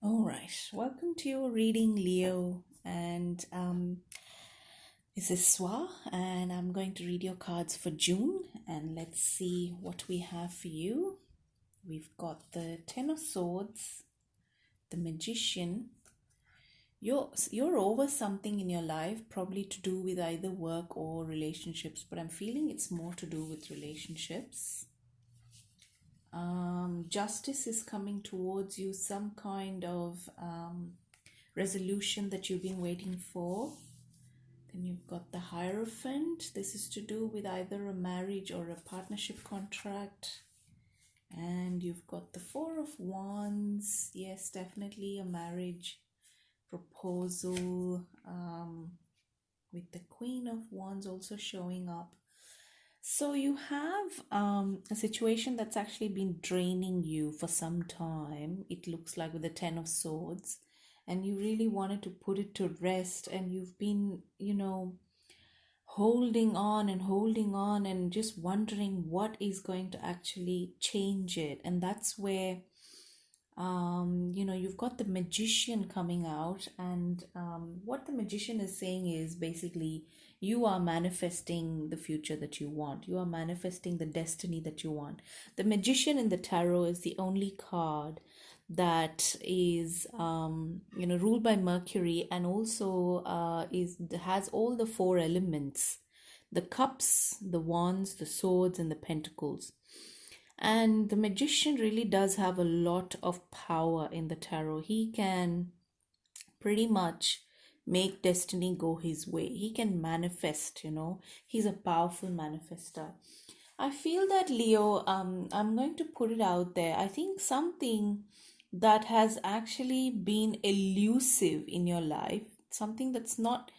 All right, welcome to your reading, Leo. And this is Swa, and I'm going to read your cards for June. And let's see what we have for you. We've got the Ten of Swords, the Magician. You're over something in your life, probably to do with either work or relationships, but I'm feeling it's more to do with relationships. Justice is coming towards you, some kind of resolution that you've been waiting for. Then you've got the Hierophant. This is to do with either a marriage or a partnership contract. And you've got the Four of Wands. Yes, definitely a marriage proposal, with the Queen of Wands also showing up. So you have a situation that's actually been draining you for some time. It looks like with the Ten of Swords, and you really wanted to put it to rest, and you've been, holding on and just wondering what is going to actually change it. And that's where you've got the Magician coming out, and what the Magician is saying is basically you are manifesting the future that you want. You are manifesting the destiny that you want. The Magician in the tarot is the only card that is ruled by Mercury, and also has all the four elements: the cups, the wands, the swords, and the pentacles. And the Magician really does have a lot of power in the tarot. He can pretty much make destiny go his way. He can manifest, he's a powerful manifester. I feel that, Leo, I'm going to put it out there. I think something that has actually been elusive in your life, something that's not,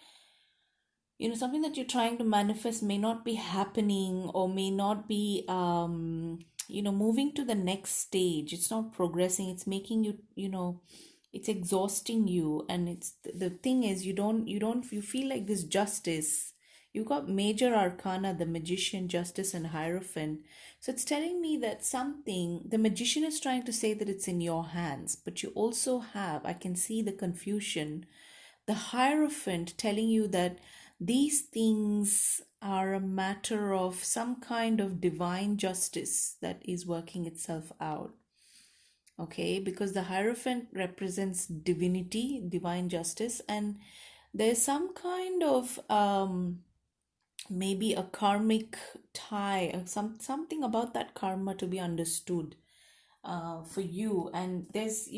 something that you're trying to manifest may not be happening, or may not be moving to the next stage. It's not progressing. It's making you, it's exhausting you. And it's the thing is, you feel like this justice. You've got major arcana, the Magician, Justice, and Hierophant. So it's telling me that the Magician is trying to say that it's in your hands, but you also have, I can see the confusion, the Hierophant telling you that these things are a matter of some kind of divine justice that is working itself out. Okay, because the Hierophant represents divinity, divine justice, and there's some kind of maybe a karmic tie, something about that karma to be understood for you. And there's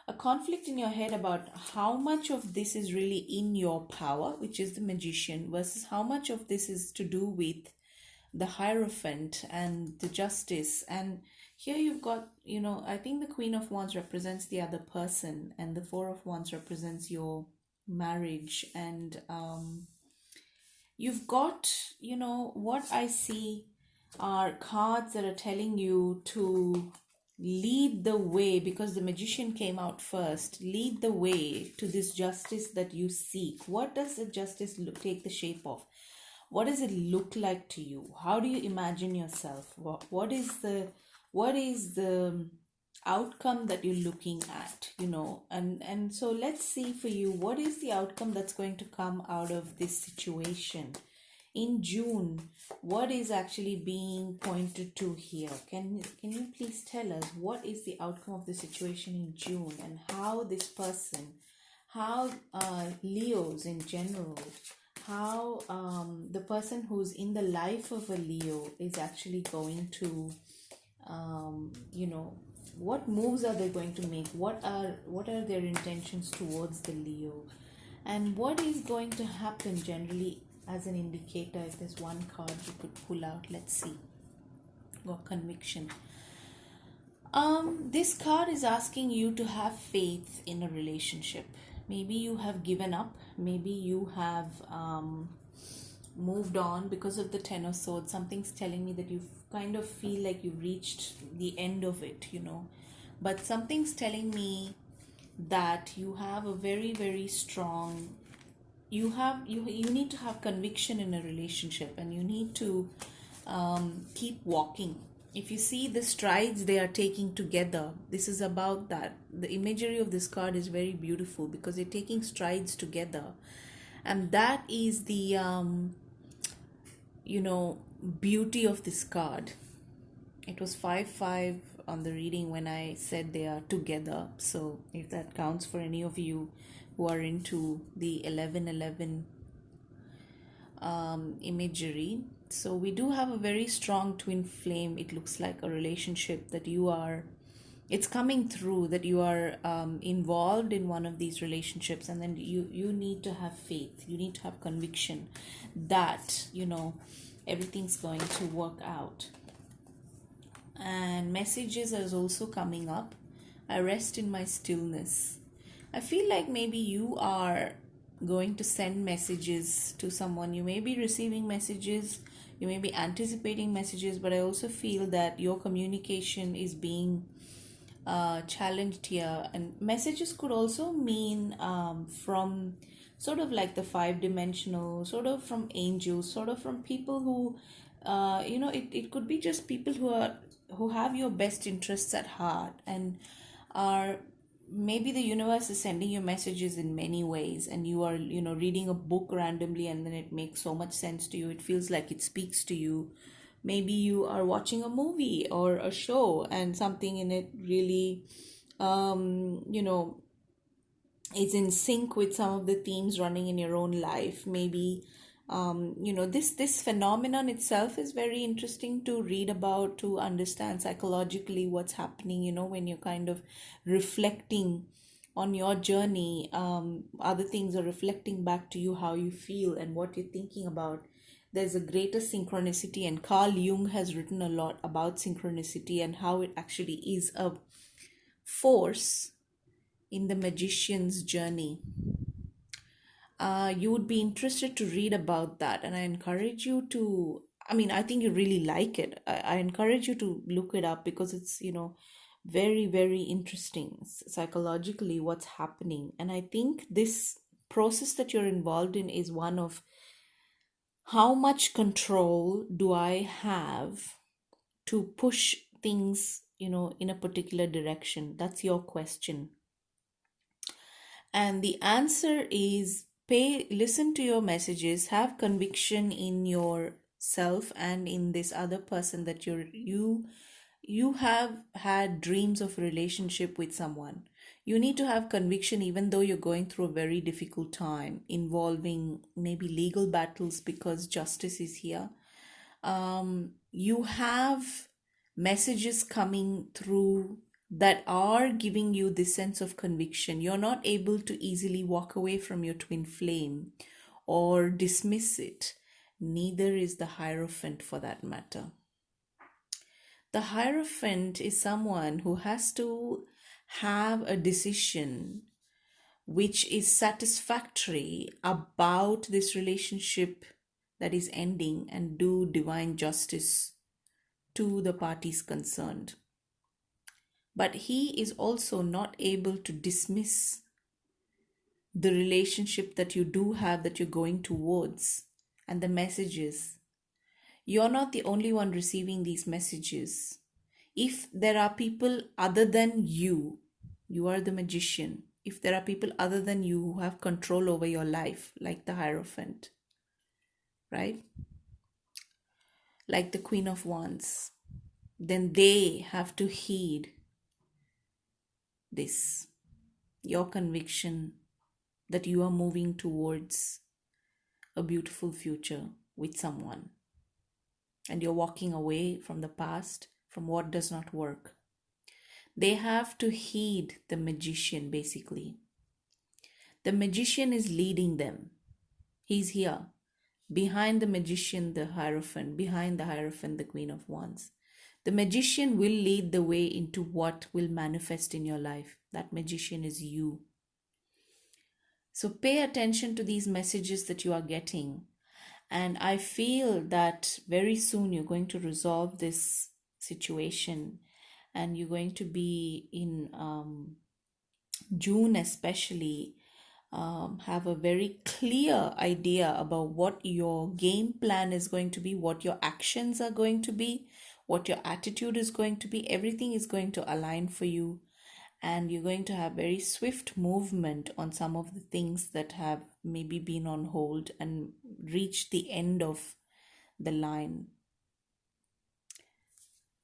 a conflict in your head about how much of this is really in your power, which is the Magician, versus how much of this is to do with the Hierophant and the Justice. And here you've got, I think the Queen of Wands represents the other person, and the Four of Wands represents your marriage. And you've got, what I see are cards that are telling you to lead the way, because the Magician came out first. Lead the way to this justice that you seek. What does the justice take the shape of? What does it look like to you? How do you imagine yourself? What is the outcome that you're looking at? And so let's see for you, what is the outcome that's going to come out of this situation in June? What is actually being pointed to here? Can you please tell us what is the outcome of the situation in June, and how this person, how Leos in general, how the person who's in the life of a Leo is actually going to, what moves are they going to make? What are their intentions towards the Leo? And what is going to happen generally as an indicator? If there's one card you could pull out, let's see. Got conviction. This card is asking you to have faith in a relationship. Maybe you have given up. Maybe you have moved on because of the Ten of Swords. Something's telling me that you kind of feel like you've reached the end of it, But something's telling me that you have a very, very strong, you need to have conviction in a relationship, and you need to keep walking. if you see the strides they are taking together, this is about that. The imagery of this card is very beautiful because they're taking strides together, and that is the you know beauty of this card. It was 5-5 on the reading when I said they are together. So if that counts for any of you who are into the 11-11 imagery. So we do have a very strong twin flame. It looks like a relationship that you are, it's coming through that you are involved in one of these relationships, and then you need to have faith, you need to have conviction that everything's going to work out. And messages is also coming up. I rest in my stillness. I feel like maybe you are going to send messages to someone. You may be receiving messages, you may be anticipating messages, but I also feel that your communication is being challenged here. And messages could also mean from sort of like the 5-dimensional, sort of from angels, sort of from people who it could be just people who have your best interests at heart, and are, maybe the universe is sending you messages in many ways, and you are reading a book randomly, and then it makes so much sense to you, it feels like it speaks to you. Maybe you are watching a movie or a show, and something in it really is in sync with some of the themes running in your own life. Maybe this phenomenon itself is very interesting to read about, to understand psychologically what's happening, when you're kind of reflecting on your journey. Other things are reflecting back to you how you feel and what you're thinking about. There's a greater synchronicity, and Carl Jung has written a lot about synchronicity and how it actually is a force in the magician's journey. You would be interested to read about that, and I encourage you to, I think you really like it. I encourage you to look it up, because it's very, very interesting psychologically what's happening. And I think this process that you're involved in is one of, how much control do I have to push things in a particular direction? That's your question. And the answer is, listen to your messages, have conviction in yourself and in this other person, that you have had dreams of a relationship with someone. You need to have conviction even though you're going through a very difficult time involving maybe legal battles, because justice is here. You have messages coming through that are giving you this sense of conviction. You're not able to easily walk away from your twin flame or dismiss it. Neither is the Hierophant, for that matter. The Hierophant is someone who has to have a decision which is satisfactory about this relationship that is ending, and do divine justice to the parties concerned. But he is also not able to dismiss the relationship that you do have, that you're going towards, and the messages. You're not the only one receiving these messages. If there are people other than you, you are the magician. If there are people other than you who have control over your life, like the Hierophant, right? Like the Queen of Wands, then they have to heed this, your conviction that you are moving towards a beautiful future with someone, and you're walking away from the past, from what does not work. They have to heed the magician, basically. The magician is leading them. He's here. Behind the magician, the Hierophant. Behind the Hierophant, the Queen of Wands. The magician will lead the way into what will manifest in your life. That magician is you. So pay attention to these messages that you are getting. And I feel that very soon you're going to resolve this situation, and you're going to be in June especially, have a very clear idea about what your game plan is going to be, what your actions are going to be, what your attitude is going to be. Everything is going to align for you, and you're going to have very swift movement on some of the things that have maybe been on hold and reach the end of the line.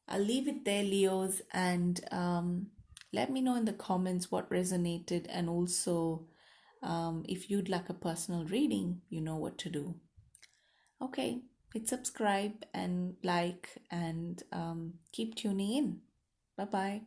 I'll leave it there, Leos, and let me know in the comments what resonated, and also if you'd like a personal reading, you know what to do. Okay, hit subscribe and like, and keep tuning in. Bye bye.